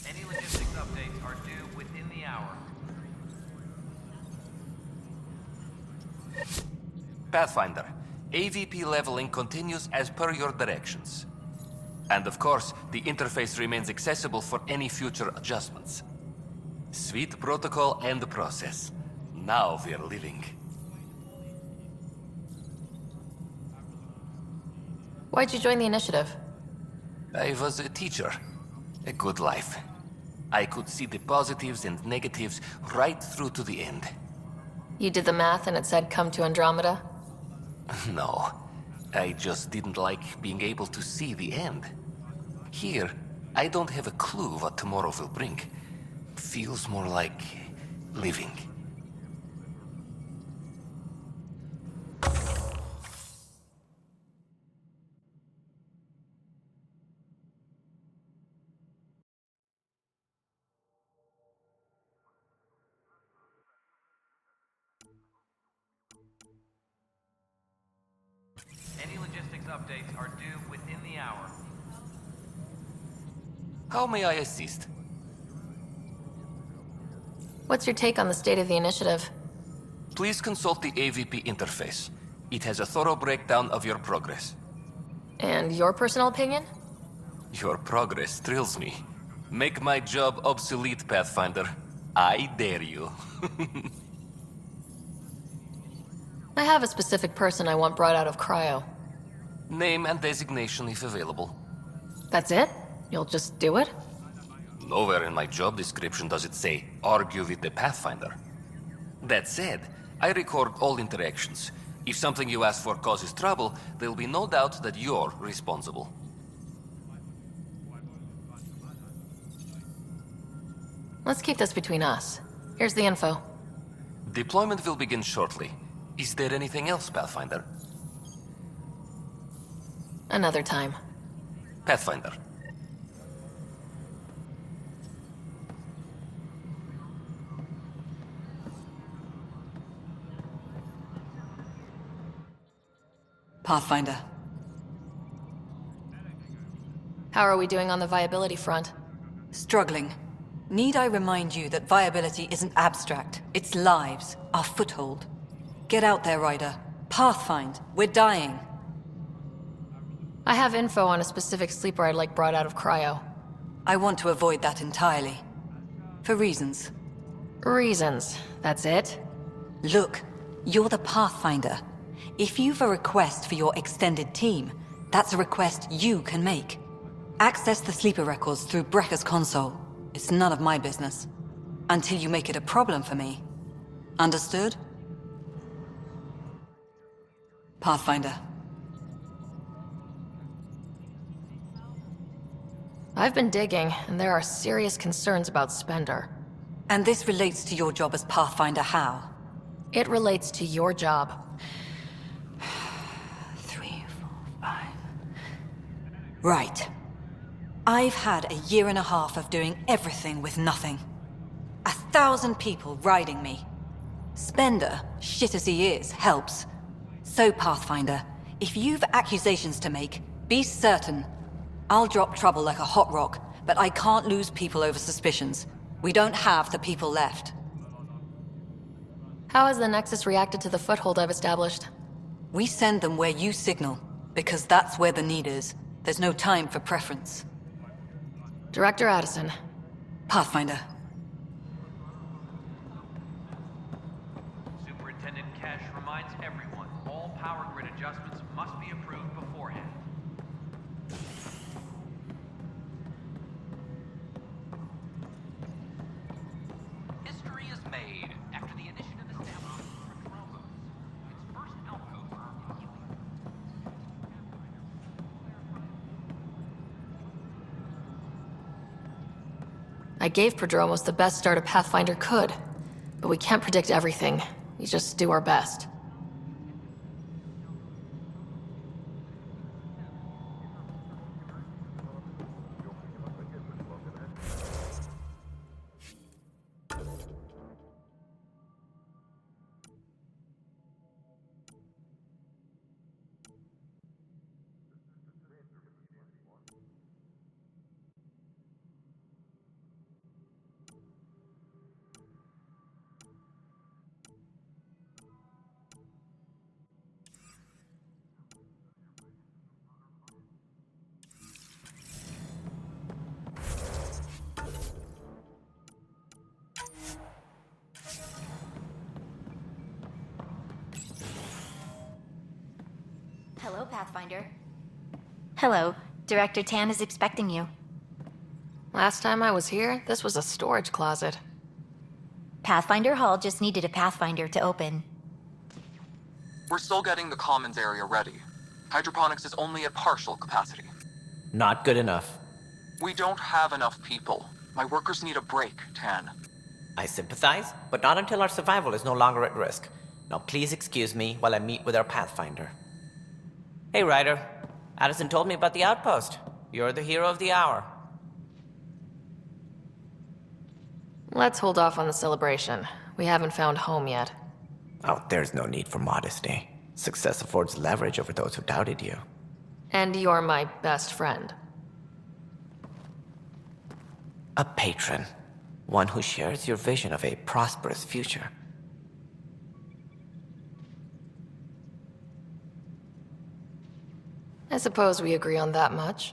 Any logistics updates are due within the hour. Pathfinder, AVP leveling continues as per your directions. And of course, the interface remains accessible for any future adjustments. Sweet protocol and process. Now we're living. Why'd you join the initiative? I was a teacher. A good life. I could see the positives and negatives right through to the end. You did the math and it said come to Andromeda? No, I just didn't like being able to see the end. Here, I don't have a clue what tomorrow will bring. Feels more like living. Any logistics updates are due within the hour. How may I assist? What's your take on the state of the initiative? Please consult the AVP interface. It has a thorough breakdown of your progress. And your personal opinion? Your progress thrills me. Make my job obsolete, Pathfinder. I dare you. I have a specific person I want brought out of cryo. Name and designation if available. That's it? You'll just do it? Nowhere in my job description does it say, argue with the Pathfinder. That said, I record all interactions. If something you ask for causes trouble, there'll be no doubt that you're responsible. Let's keep this between us. Here's the info. Deployment will begin shortly. Is there anything else, Pathfinder? Another time. Pathfinder. Pathfinder. How are we doing on the viability front? Struggling. Need I remind you that viability isn't abstract? It's lives, our foothold. Get out there, Ryder. Pathfind. We're dying. I have info on a specific sleeper I'd like brought out of cryo. I want to avoid that entirely. For reasons. Reasons. That's it? Look, you're the Pathfinder. If you've a request for your extended team, that's a request you can make. Access the sleeper records through Brekker's console. It's none of my business. Until you make it a problem for me. Understood? Pathfinder. I've been digging, and there are serious concerns about Spender. And this relates to your job as Pathfinder how? It relates to your job. 3, 4, 5... Right. I've had a year and a half of doing everything with nothing. 1,000 people riding me. Spender, shit as he is, helps. So, Pathfinder, if you've accusations to make, be certain. I'll drop trouble like a hot rock, but I can't lose people over suspicions. We don't have the people left. How has the Nexus reacted to the foothold I've established? We send them where you signal, because that's where the need is. There's no time for preference. Director Addison. Pathfinder. Superintendent Cash reminds everyone, all power grid adjustments must be approved beforehand. History is made after the initiative established Prodromos, its first outpost in Helium. I gave Prodromos the best start a Pathfinder could, but we can't predict everything. We just do our best. Hello, Pathfinder. Hello. Director Tan is expecting you. Last time I was here, this was a storage closet. Pathfinder Hall just needed a Pathfinder to open. We're still getting the commons area ready. Hydroponics is only at partial capacity. Not good enough. We don't have enough people. My workers need a break, Tan. I sympathize, but not until our survival is no longer at risk. Now please excuse me while I meet with our Pathfinder. Hey, Ryder. Addison told me about the outpost. You're the hero of the hour. Let's hold off on the celebration. We haven't found home yet. Oh, there's no need for modesty. Success affords leverage over those who doubted you. And you're my best friend. A patron. One who shares your vision of a prosperous future. I suppose we agree on that much.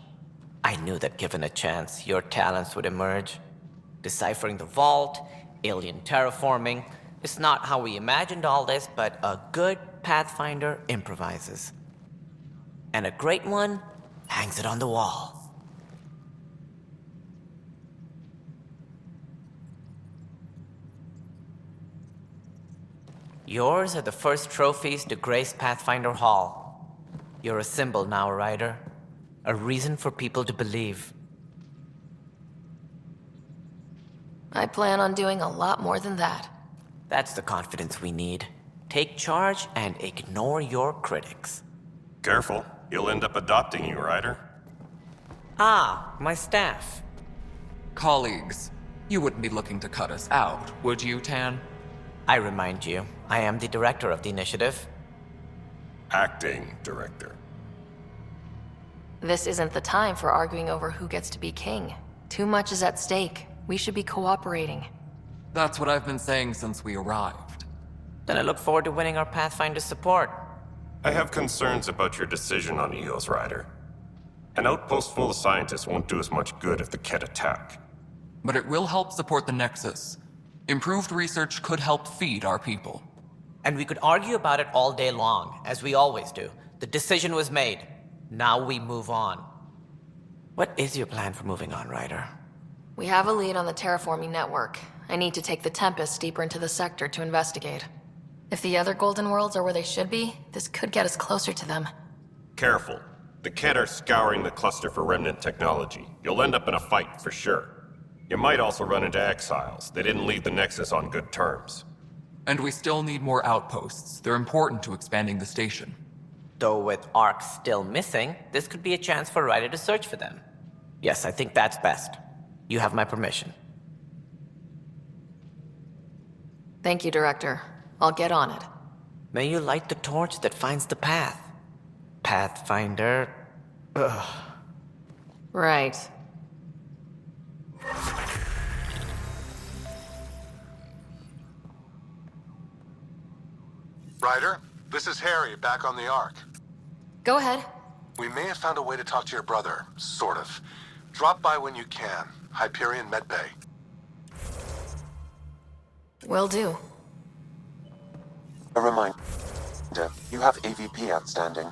I knew that given a chance, your talents would emerge. Deciphering the vault, alien terraforming. It's not how we imagined all this, but a good Pathfinder improvises. And a great one hangs it on the wall. Yours are the first trophies to grace Pathfinder Hall. You're a symbol now, Ryder. A reason for people to believe. I plan on doing a lot more than that. That's the confidence we need. Take charge and ignore your critics. Careful, he'll end up adopting you, Ryder. Ah, my staff. Colleagues, you wouldn't be looking to cut us out, would you, Tan? I remind you, I am the director of the initiative. Acting director. This isn't the time for arguing over who gets to be king. Too much is at stake. We should be cooperating. That's what I've been saying since we arrived. Then I look forward to winning our Pathfinder support. I have concerns about your decision on Eos, Ryder. An outpost full of scientists won't do us much good if the Kett attack. But it will help support the Nexus. Improved research could help feed our people. And we could argue about it all day long, as we always do. The decision was made. Now we move on. What is your plan for moving on, Ryder? We have a lead on the terraforming network. I need to take the Tempest deeper into the sector to investigate. If the other Golden Worlds are where they should be, this could get us closer to them. Careful. The Kett are scouring the cluster for remnant technology. You'll end up in a fight for sure. You might also run into exiles. They didn't leave the Nexus on good terms. And we still need more outposts. They're important to expanding the station. Though with Ark still missing, this could be a chance for Ryder to search for them. Yes, I think that's best. You have my permission. Thank you, Director. I'll get on it. May you light the torch that finds the path. Pathfinder. Ugh. Right. Ryder, this is Harry, back on the Ark. Go ahead. We may have found a way to talk to your brother, sort of. Drop by when you can. Hyperion Medbay. Will do. A reminder, you have AVP outstanding.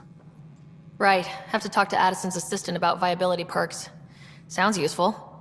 Right. Have to talk to Addison's assistant about viability perks. Sounds useful.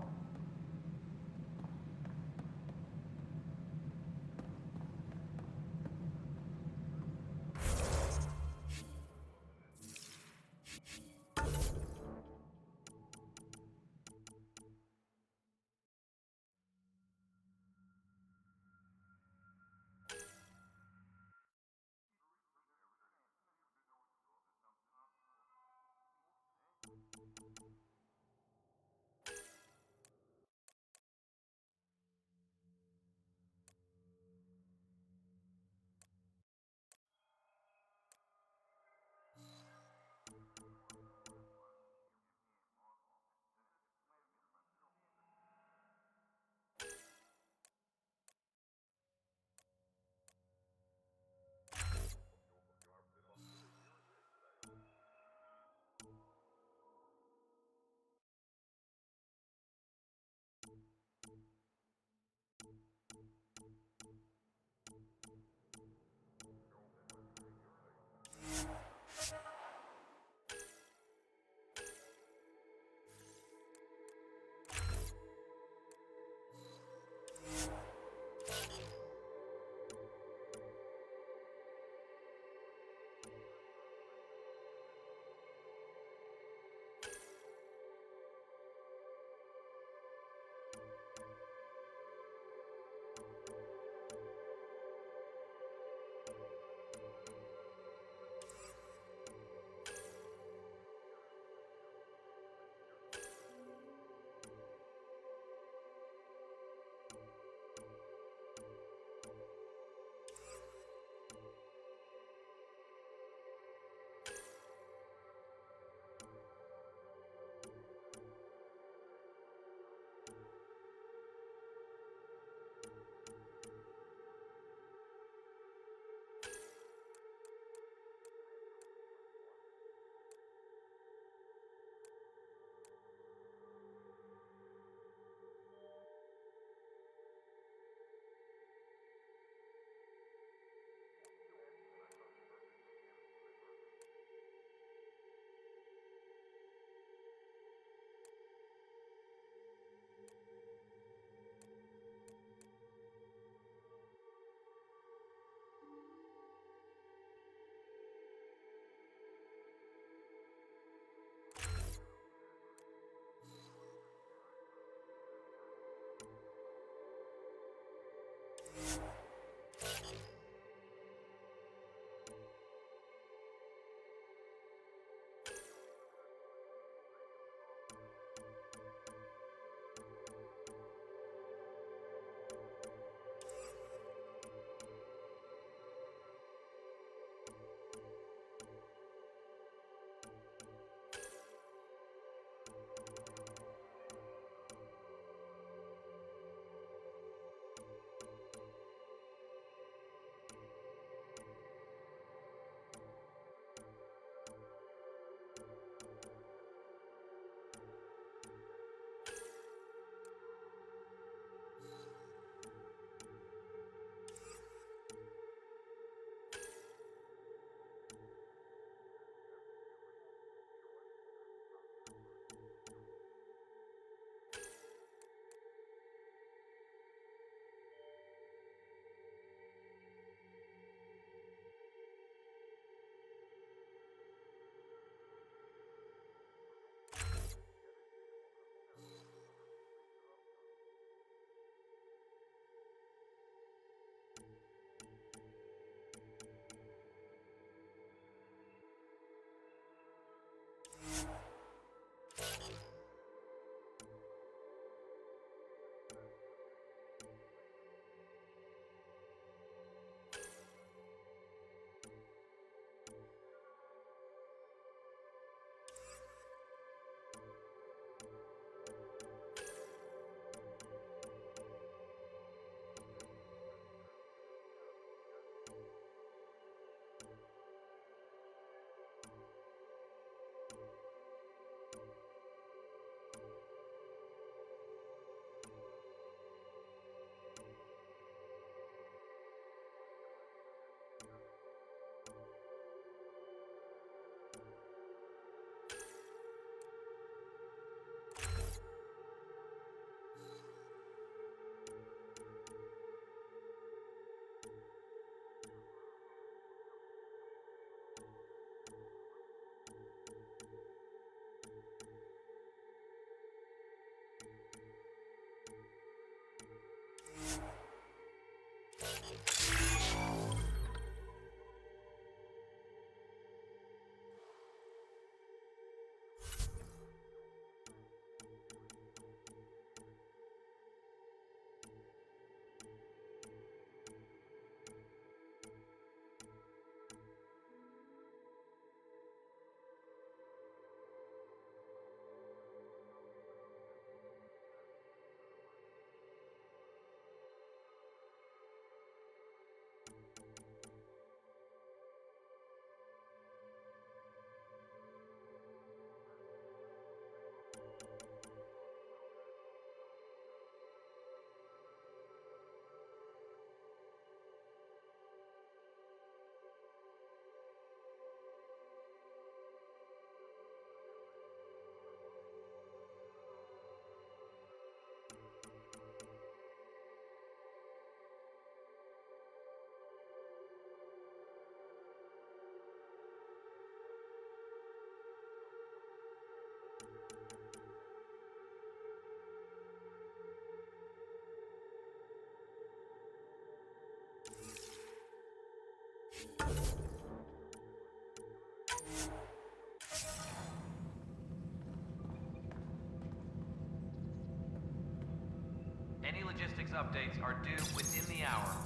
Any logistics updates are due within the hour.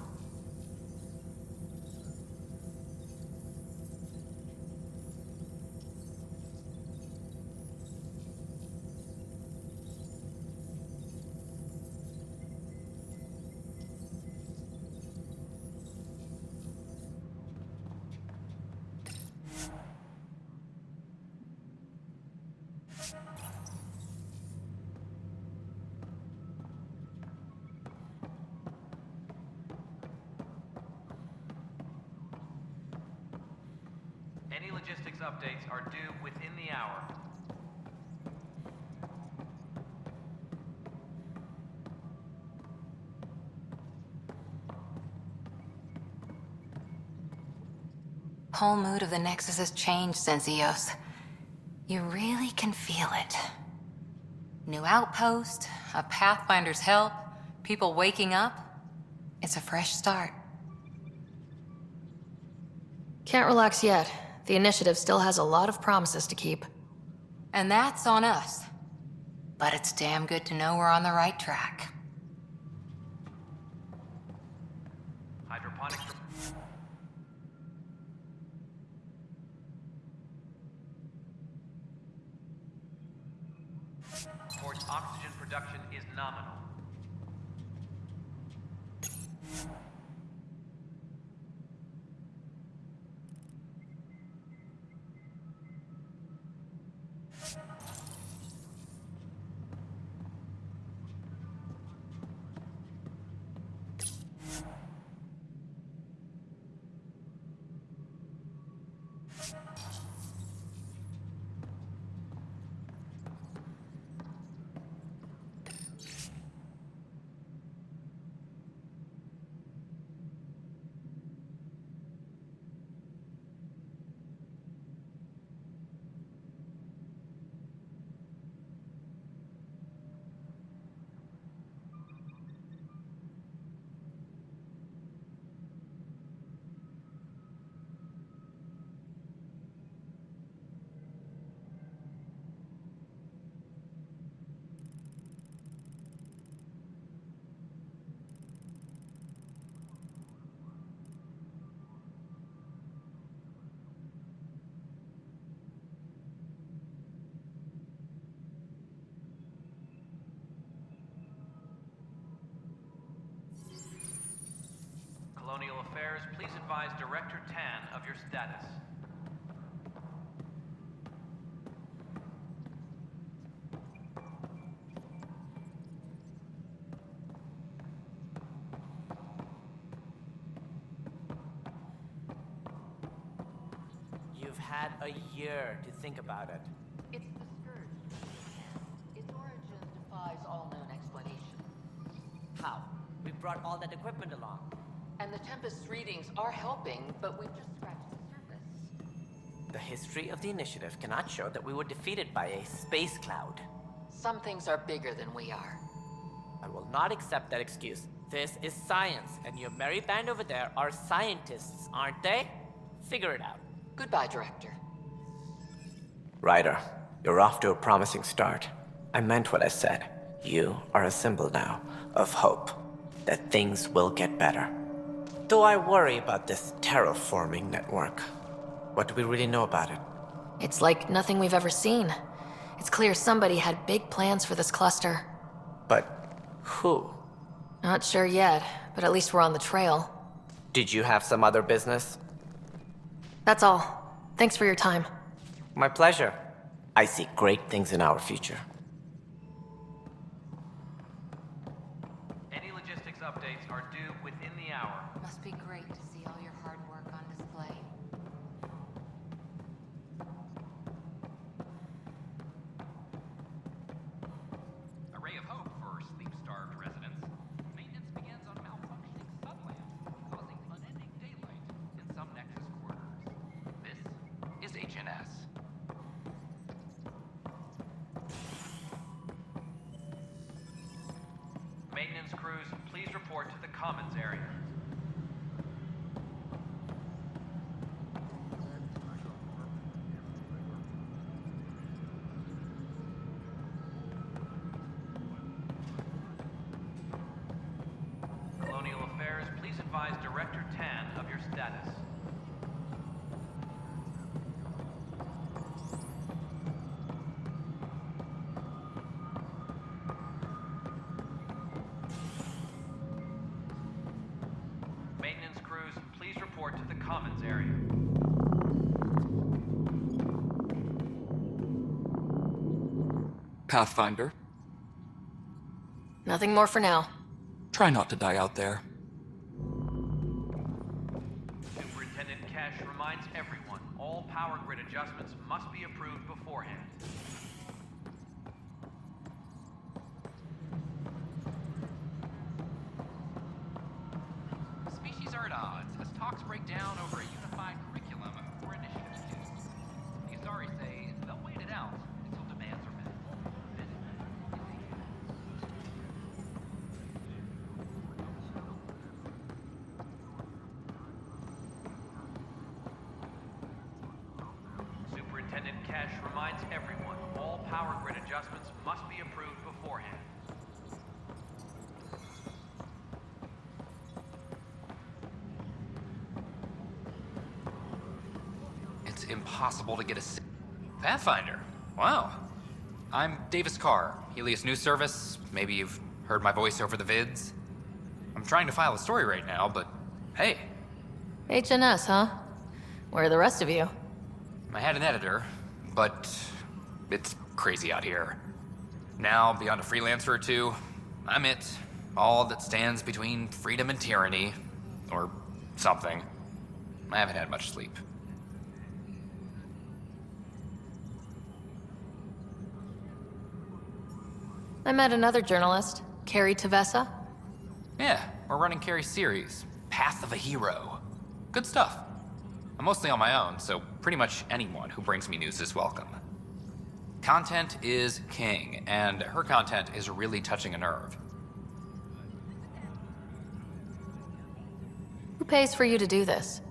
Any logistics updates are due within the hour. Whole mood of the Nexus has changed since EOS. You really can feel it. New outpost, a Pathfinder's help, people waking up. It's a fresh start. Can't relax yet. The initiative still has a lot of promises to keep. And that's on us. But it's damn good to know we're on the right track. Hydroponics. Reports oxygen production is nominal. Colonial Affairs, please advise Director Tan of your status. You've had a year to think about it. It's the Scourge, Its origin defies all known explanation. How? We brought all that equipment along. And the Tempest's readings are helping, but we've just scratched the surface. The history of the initiative cannot show that we were defeated by a space cloud. Some things are bigger than we are. I will not accept that excuse. This is science, and your merry band over there are scientists, aren't they? Figure it out. Goodbye, Director. Ryder, you're off to a promising start. I meant what I said. You are a symbol now of hope that things will get better. Though I worry about this terraforming network. What do we really know about it? It's like nothing we've ever seen. It's clear somebody had big plans for this cluster. But who? Not sure yet, but at least we're on the trail. Did you have some other business? That's all. Thanks for your time. My pleasure. I see great things in our future. Any logistics updates are due within the hour. Must be great to see all your hard work on display. A ray of hope for sleep-starved residents. Maintenance begins on malfunctioning sublamp, causing unending daylight in some Nexus quarters. This is HNS. Maintenance crews, please report to the Commons area. Director Tan of your status. Maintenance crews, please report to the Commons area. Pathfinder, Nothing more for now. try not to die out there. Superintendent Cash reminds everyone all power grid adjustments must be approved beforehand. Species are at odds as talks break down over a unified curriculum for Initiative 2. The Asari say they'll wait it out until demands are met. Superintendent Cash reminds everyone all power grid adjustments must be approved beforehand. It's impossible to get a Pathfinder. Wow. I'm Davis Carr, Helios News Service. Maybe you've heard my voice over the vids. I'm trying to file a story right now, but hey, HNS, huh? Where are the rest of you? I had an editor, but it's crazy out here. Now, beyond a freelancer or two, I'm it. All that stands between freedom and tyranny, or something. I haven't had much sleep. I met another journalist, Carrie Tavessa. Yeah, we're running Carrie's series, Path of a Hero. Good stuff. I'm mostly on my own, so pretty much anyone who brings me news is welcome. Content is king, and her content is really touching a nerve. Who pays for you to do this?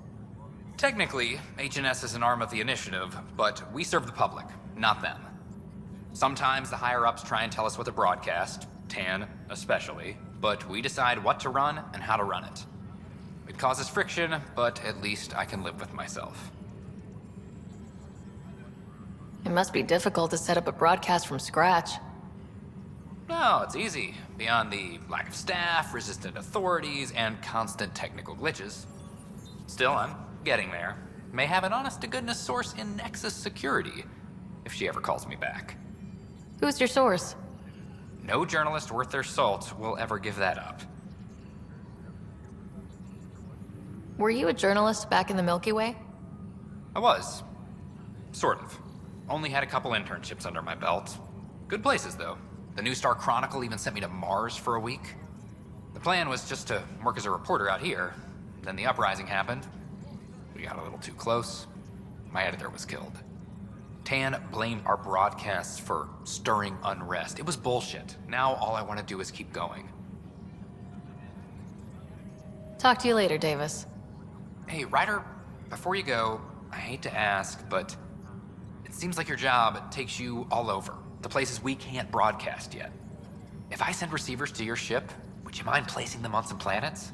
Technically, HNS is an arm of the Initiative, but we serve the public, not them. Sometimes the higher-ups try and tell us what to broadcast, Tan especially, but we decide what to run and how to run it. It causes friction, but at least I can live with myself. It must be difficult to set up a broadcast from scratch. No, it's easy. Beyond the lack of staff, resistant authorities, and constant technical glitches. Still, I'm getting there. May have an honest-to-goodness source in Nexus Security, if she ever calls me back. Who's your source? No journalist worth their salt will ever give that up. Were you a journalist back in the Milky Way? I was. Sort of. Only had a couple internships under my belt. Good places, though. The New Star Chronicle even sent me to Mars for a week. The plan was just to work as a reporter out here. Then the uprising happened. We got a little too close. My editor was killed. Tan blamed our broadcasts for stirring unrest. It was bullshit. Now all I want to do is keep going. Talk to you later, Davis. Hey, Ryder, before you go, I hate to ask, but it seems like your job takes you all over, the places we can't broadcast yet. If I send receivers to your ship, would you mind placing them on some planets?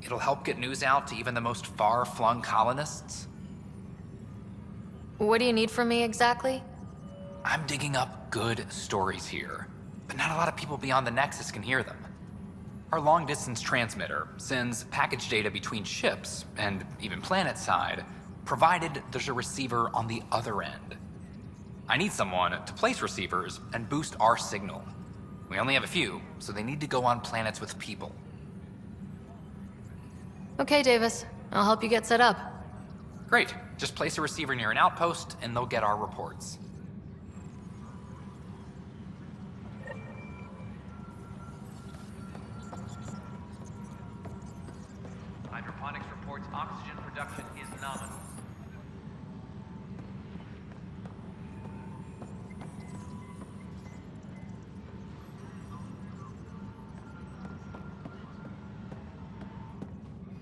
It'll help get news out to even the most far-flung colonists. What do you need from me exactly? I'm digging up good stories here, but not a lot of people beyond the Nexus can hear them. Our long-distance transmitter sends package data between ships, and even planet-side, provided there's a receiver on the other end. I need someone to place receivers and boost our signal. We only have a few, so they need to go on planets with people. Okay, Davis. I'll help you get set up. Great. Just place a receiver near an outpost, and they'll get our reports. Hydroponics reports oxygen production is nominal.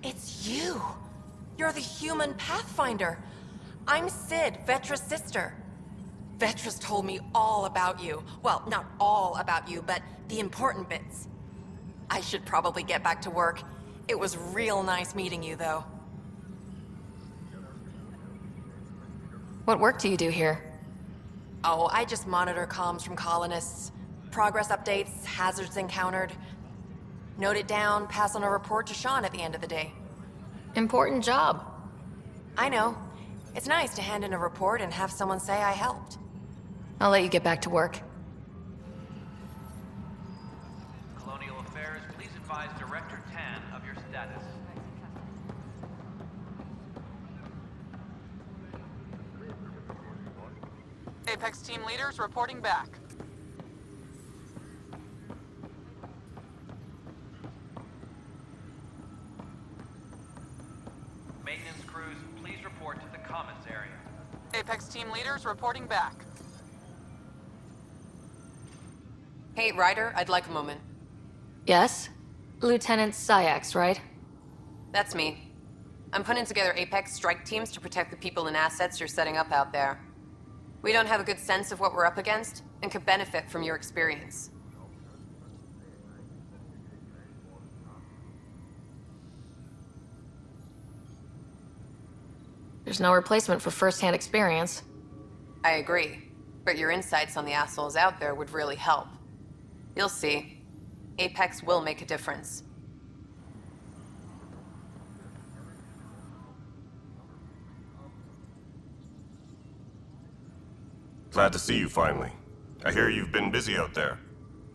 It's you! You're the human Pathfinder. I'm Sid, Vetra's sister. Vetra's told me all about you. Well, not all about you, but the important bits. I should probably get back to work. It was real nice meeting you, though. What work do you do here? Oh, I just monitor comms from colonists. Progress updates, hazards encountered. Note it down, pass on a report to Sean at the end of the day. Important job. I know. It's nice to hand in a report and have someone say I helped. I'll let you get back to work. Colonial Affairs, please advise Director Tan of your status. Apex team leaders reporting back. Maintenance crews, please report to the commons area. Apex team leaders reporting back. Hey, Ryder, I'd like a moment. Yes? Lieutenant Syax, right? That's me. I'm putting together Apex strike teams to protect the people and assets you're setting up out there. We don't have a good sense of what we're up against, and could benefit from your experience. There's no replacement for first-hand experience. I agree, but your insights on the assholes out there would really help. You'll see. Apex will make a difference. Glad to see you finally. I hear you've been busy out there.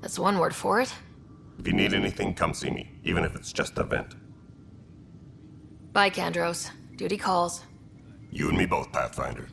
That's one word for it. If you need anything, come see me, even if it's just a vent. Bye, Kandros. Duty calls. You and me both, Pathfinder.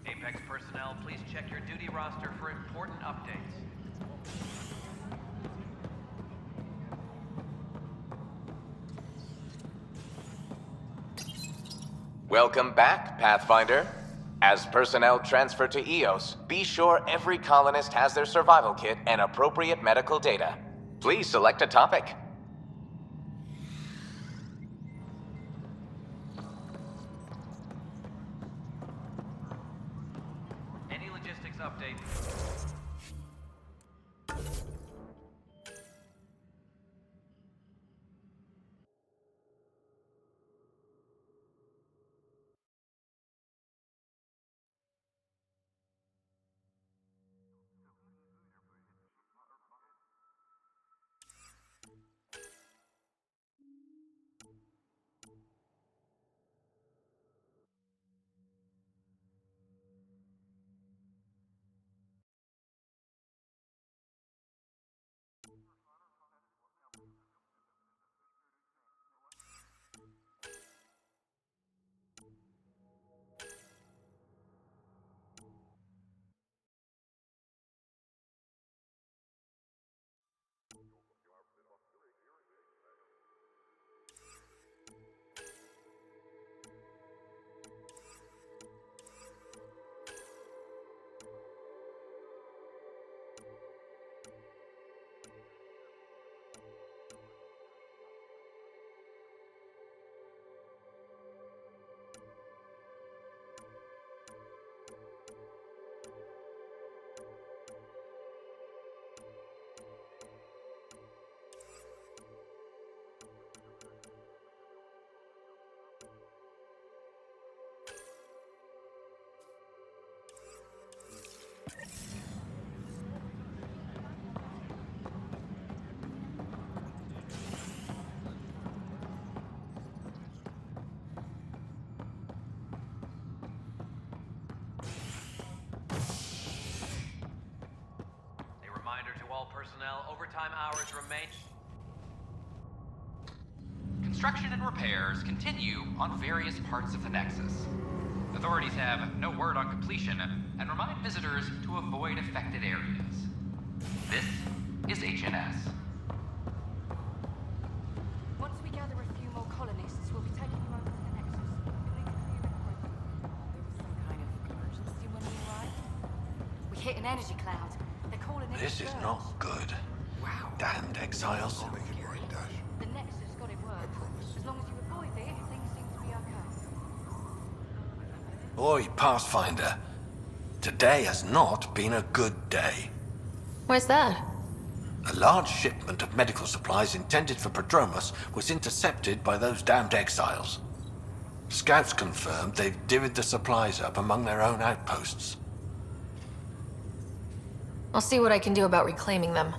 Apex personnel, please check your duty roster for important updates. Welcome back, Pathfinder. As personnel transfer to EOS, be sure every colonist has their survival kit and appropriate medical data. Please select a topic. Any logistics update? Personnel, overtime hours remain. Construction and repairs continue on various parts of the Nexus. Authorities have no word on completion and remind visitors to avoid affected areas. This is HNS. Once we gather a few more colonists, we'll be taking you over to the Nexus. There was some kind of emergency when we arrived. We hit an energy cloud. They're calling it This is not good. Wow. Damned exiles. I'll make it right, Dash. The Nexus got it worked. As long as you avoid it, things seem to be okay. Oi, Pathfinder. Today has not been a good day. Why's that? A large shipment of medical supplies intended for Prodromus was intercepted by those damned exiles. Scouts confirmed they've divvied the supplies up among their own outposts. I'll see what I can do about reclaiming them.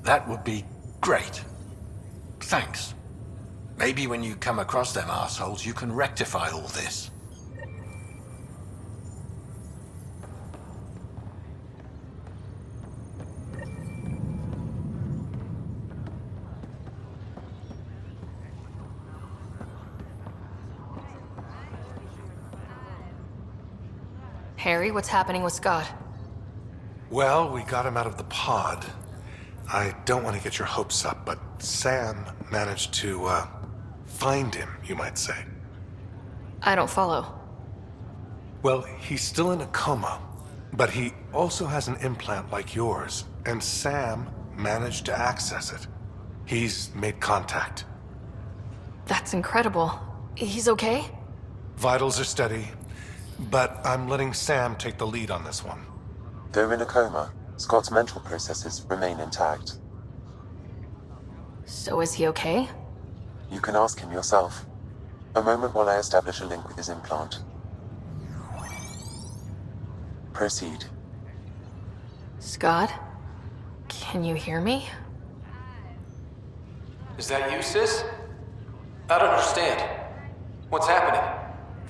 That would be great. Thanks. Maybe when you come across them assholes, you can rectify all this. Harry, what's happening with Scott? Well, we got him out of the pod. I don't want to get your hopes up, but Sam managed to, find him, you might say. I don't follow. Well, he's still in a coma, but he also has an implant like yours, and Sam managed to access it. He's made contact. That's incredible. He's okay? Vitals are steady, but I'm letting Sam take the lead on this one. Though in a coma, Scott's mental processes remain intact. So is he okay? You can ask him yourself. A moment while I establish a link with his implant. Proceed. Scott? Can you hear me? Is that you, sis? I don't understand. What's happening?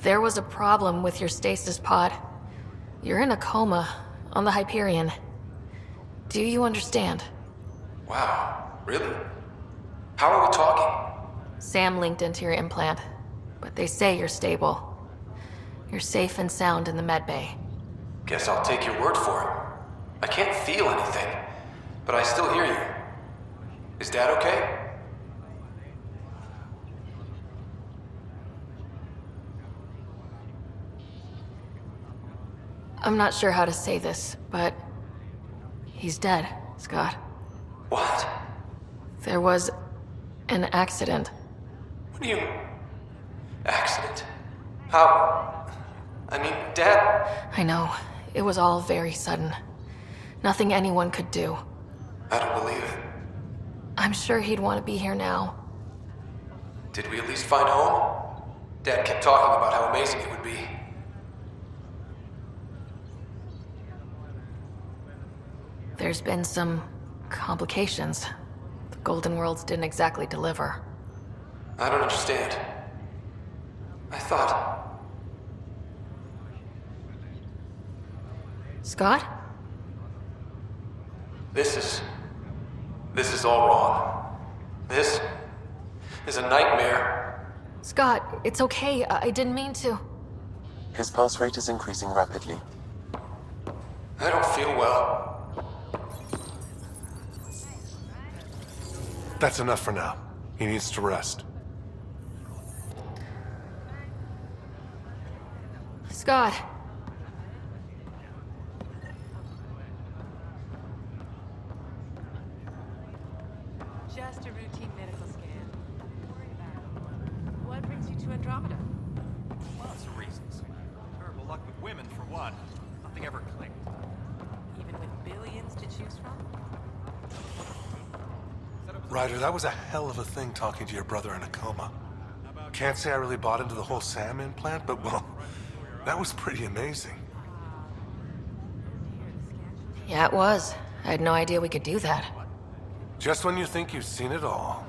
There was a problem with your stasis pod. You're in a coma on the Hyperion. Do you understand? Wow, really? How are we talking? Sam linked into your implant, but they say you're stable. You're safe and sound in the medbay. Guess I'll take your word for it. I can't feel anything, but I still hear you. Is Dad okay? I'm not sure how to say this, but he's dead, Scott. What? There was an accident. What do you... Accident? How... I mean, Dad... I know. It was all very sudden. Nothing anyone could do. I don't believe it. I'm sure he'd want to be here now. Did we at least find home? Dad kept talking about how amazing it would be. There's been some complications. The Golden Worlds didn't exactly deliver. I don't understand. I thought... Scott? This is all wrong. This is a nightmare. Scott, it's okay. I didn't mean to. His pulse rate is increasing rapidly. I don't feel well. That's enough for now. He needs to rest. Scott. Just a routine medical scan. Don't worry about it. What brings you to Andromeda? Lots of reasons. Terrible luck with women, for one. Nothing ever clicked. Even with billions to choose from? Ryder, that was a hell of a thing talking to your brother in a coma. Can't say I really bought into the whole Sam implant, but well, that was pretty amazing. Yeah, it was. I had no idea we could do that. Just when you think you've seen it all.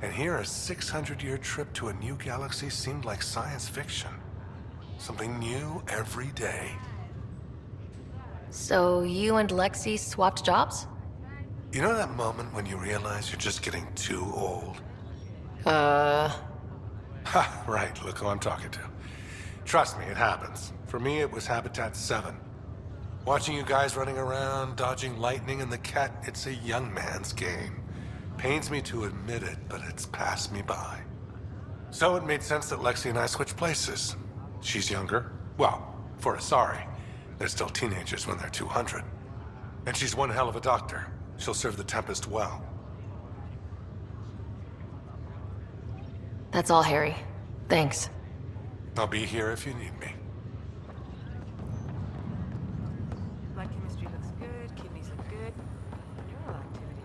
And here a 600-year trip to a new galaxy seemed like science fiction. Something new every day. So you and Lexi swapped jobs? You know that moment when you realize you're just getting too old? Ha, right, look who I'm talking to. Trust me, it happens. For me, it was Habitat 7. Watching you guys running around, dodging lightning and the cat, it's a young man's game. Pains me to admit it, but it's passed me by. So it made sense that Lexi and I switched places. She's younger. Well, for Asari. They're still teenagers when they're 200. And she's one hell of a doctor. She'll serve the Tempest well. That's all, Harry. Thanks. I'll be here if you need me. Blood chemistry looks good, kidneys look good. Neural activity.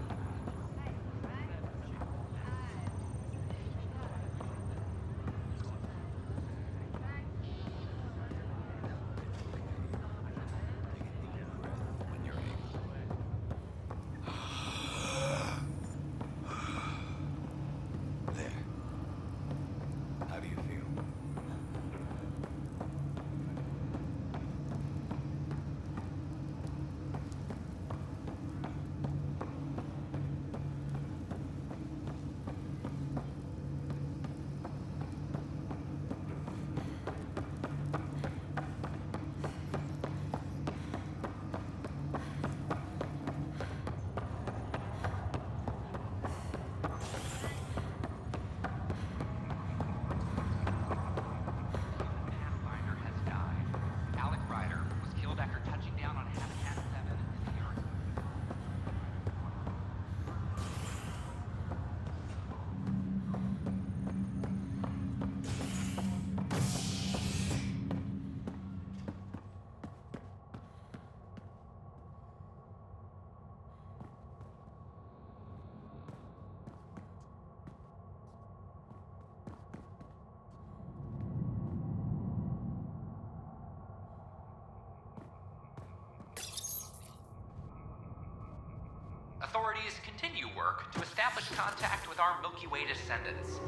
network to establish contact with our Milky Way descendants.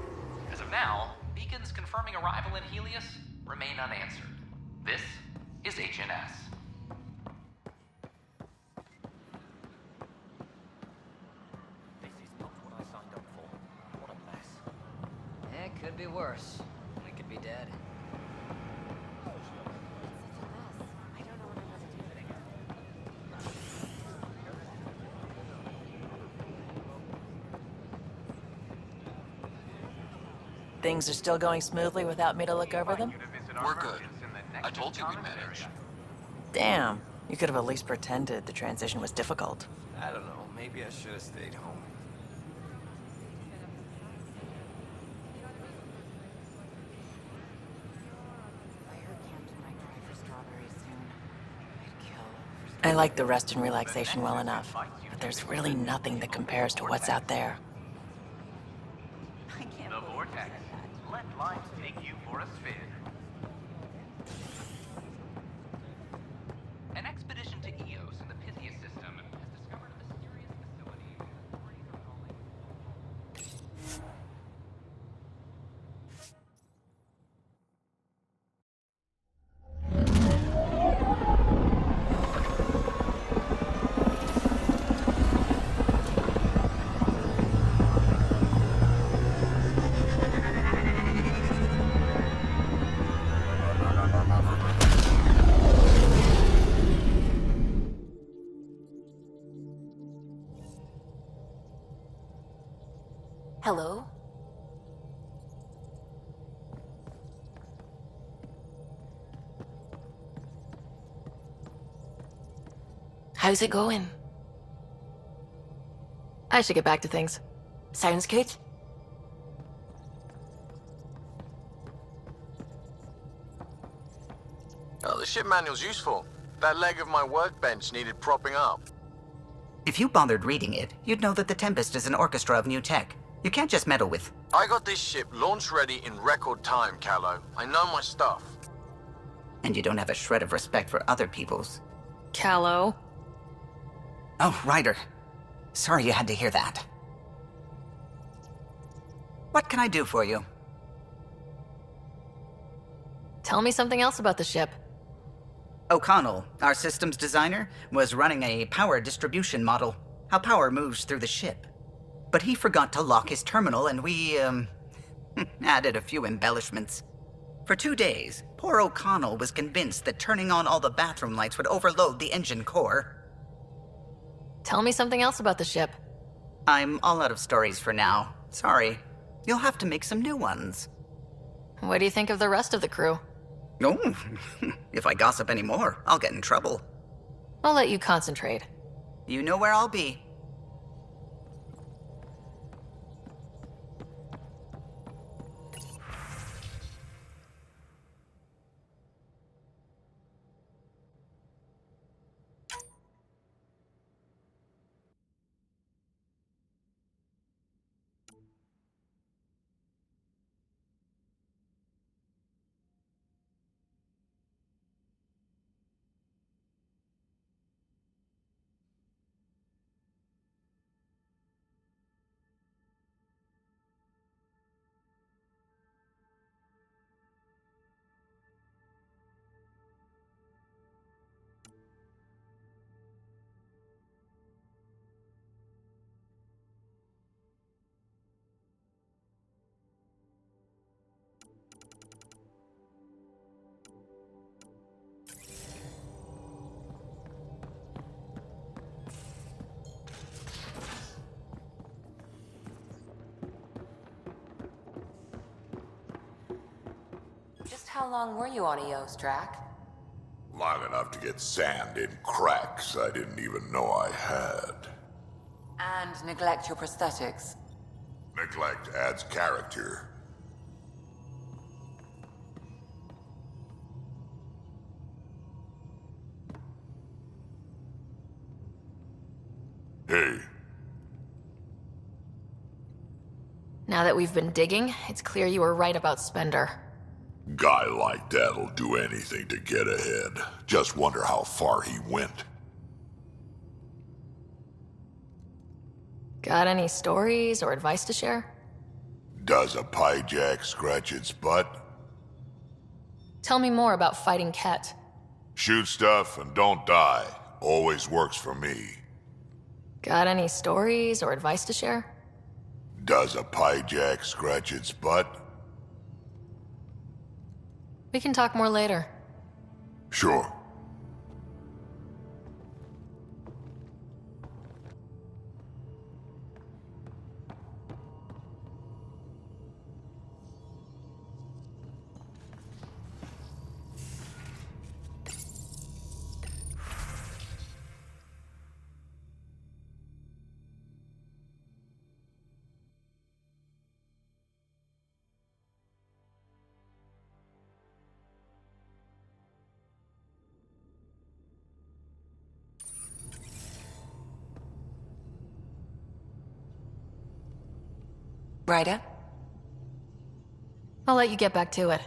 As of now, beacons confirming arrival in Helios remain unanswered. This is HNS. This is not what I signed up for. What a mess. It could be worse. We could be dead. Things are still going smoothly without me to look over them? We're good. I told you we'd manage. Damn. You could have at least pretended the transition was difficult. I don't know. Maybe I should have stayed home. I like the rest and relaxation well enough, but there's really nothing that compares to what's out there. The Vortex. Let life take you for a spin. An expedition to Eos in the Pythia system has discovered a mysterious facility authorities are calling. Hello? How's it going? I should get back to things. Sounds good? Oh, the ship manual's useful. That leg of my workbench needed propping up. If you bothered reading it, you'd know that the Tempest is an orchestra of new tech. You can't just meddle with... I got this ship launch ready in record time, Callow. I know my stuff. And you don't have a shred of respect for other people's. Callow. Oh, Ryder. Sorry you had to hear that. What can I do for you? Tell me something else about the ship. O'Connell, our systems designer, was running a power distribution model. How power moves through the ship. But he forgot to lock his terminal and we, added a few embellishments. For 2 days, poor O'Connell was convinced that turning on all the bathroom lights would overload the engine core. Tell me something else about the ship. I'm all out of stories for now. Sorry. You'll have to make some new ones. What do you think of the rest of the crew? Oh, if I gossip anymore, I'll get in trouble. I'll let you concentrate. You know where I'll be. Just how long were you on Eos, Drac? Long enough to get sand in cracks I didn't even know I had. And neglect your prosthetics. Neglect adds character. Hey. Now that we've been digging, it's clear you were right about Spender. Guy like that'll do anything to get ahead. Just wonder how far he went. Got any stories or advice to share? Does a pyjak scratch its butt? Tell me more about fighting Ket. Shoot stuff and don't die. Always works for me. Got any stories or advice to share? Does a pyjak scratch its butt? We can talk more later. Sure. Ryder? I'll let you get back to it.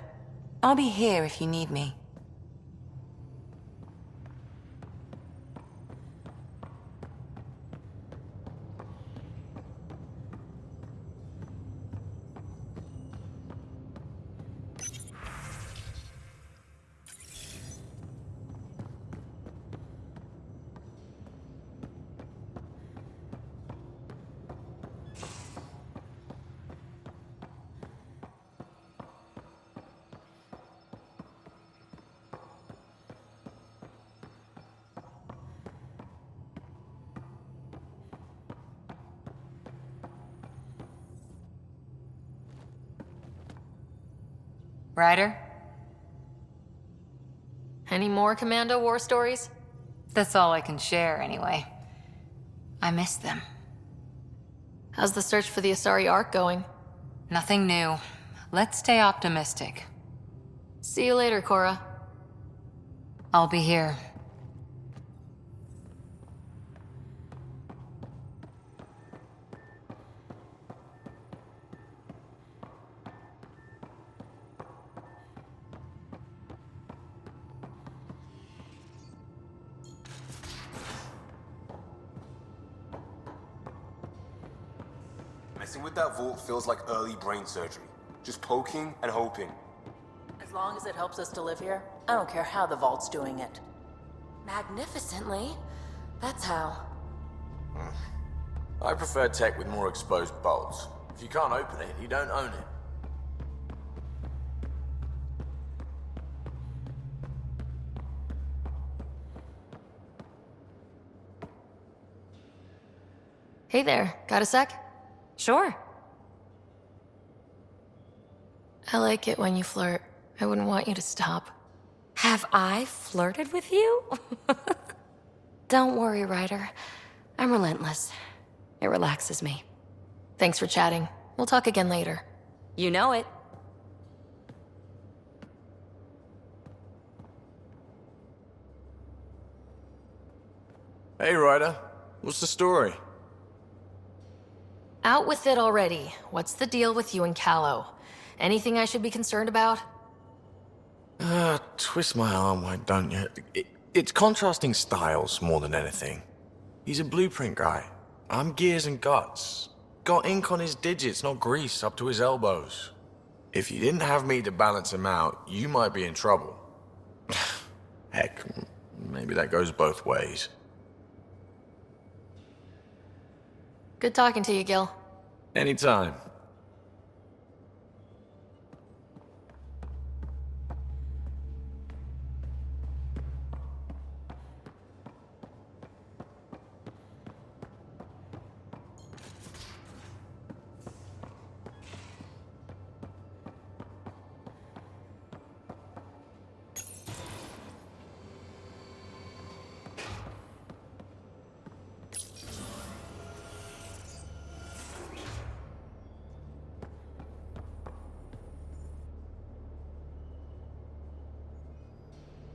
I'll be here if you need me. Ryder? Any more Commando war stories? That's all I can share, anyway. I miss them. How's the search for the Asari Ark going? Nothing new. Let's stay optimistic. See you later, Cora. I'll be here. Messing with that vault feels like early brain surgery. Just poking and hoping. As long as it helps us to live here, I don't care how the vault's doing it. Magnificently. That's how. I prefer tech with more exposed bolts. If you can't open it, you don't own it. Hey there, got a sec? Sure. I like it when you flirt. I wouldn't want you to stop. Have I flirted with you? Don't worry, Ryder. I'm relentless. It relaxes me. Thanks for chatting. We'll talk again later. You know it. Hey, Ryder. What's the story? Out with it already. What's the deal with you and Callow? Anything I should be concerned about? Twist my arm, why don't you? It's contrasting styles more than anything. He's a blueprint guy. I'm gears and guts. Got ink on his digits, not grease up to his elbows. If you didn't have me to balance him out, you might be in trouble. Heck, maybe that goes both ways. Good talking to you, Gil. Anytime.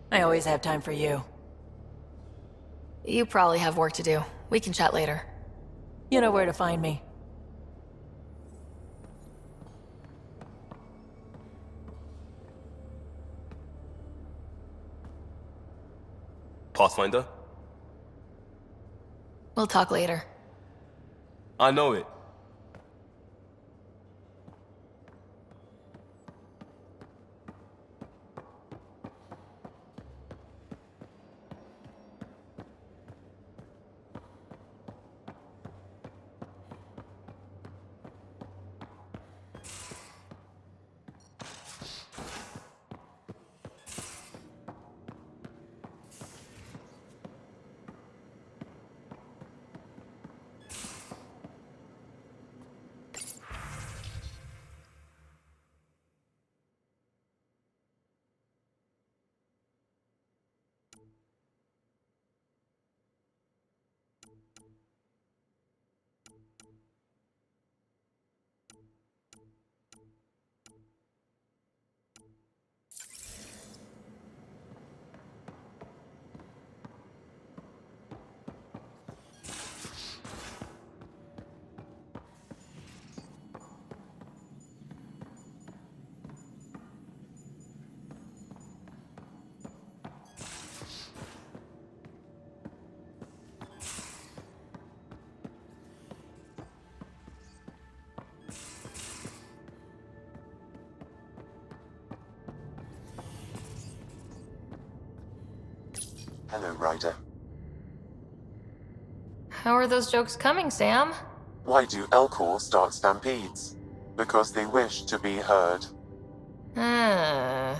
I always have time for you. You probably have work to do. We can chat later. You know where to find me. Pathfinder? We'll talk later. I know it. Hello, Ryder. How are those jokes coming, Sam? Why do Elcor start stampedes? Because they wish to be heard. How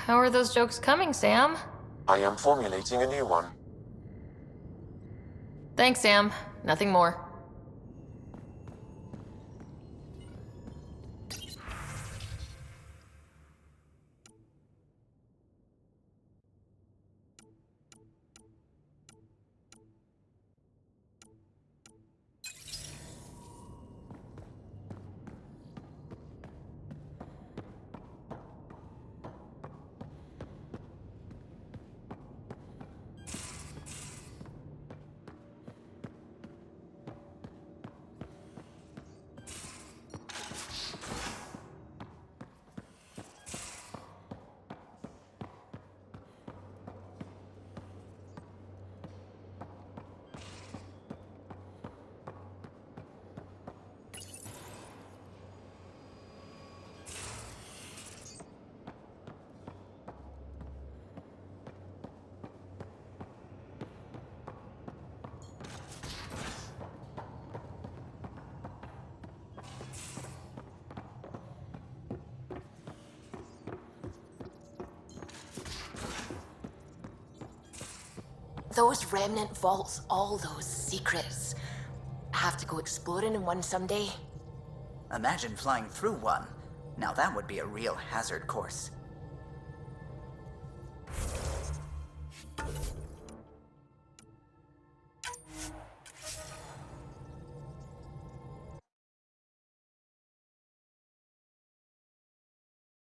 are those jokes coming, Sam? I am formulating a new one. Thanks, Sam. Nothing more. Those remnant vaults, all those secrets. Have to go exploring in one someday. Imagine flying through one. Now that would be a real hazard course.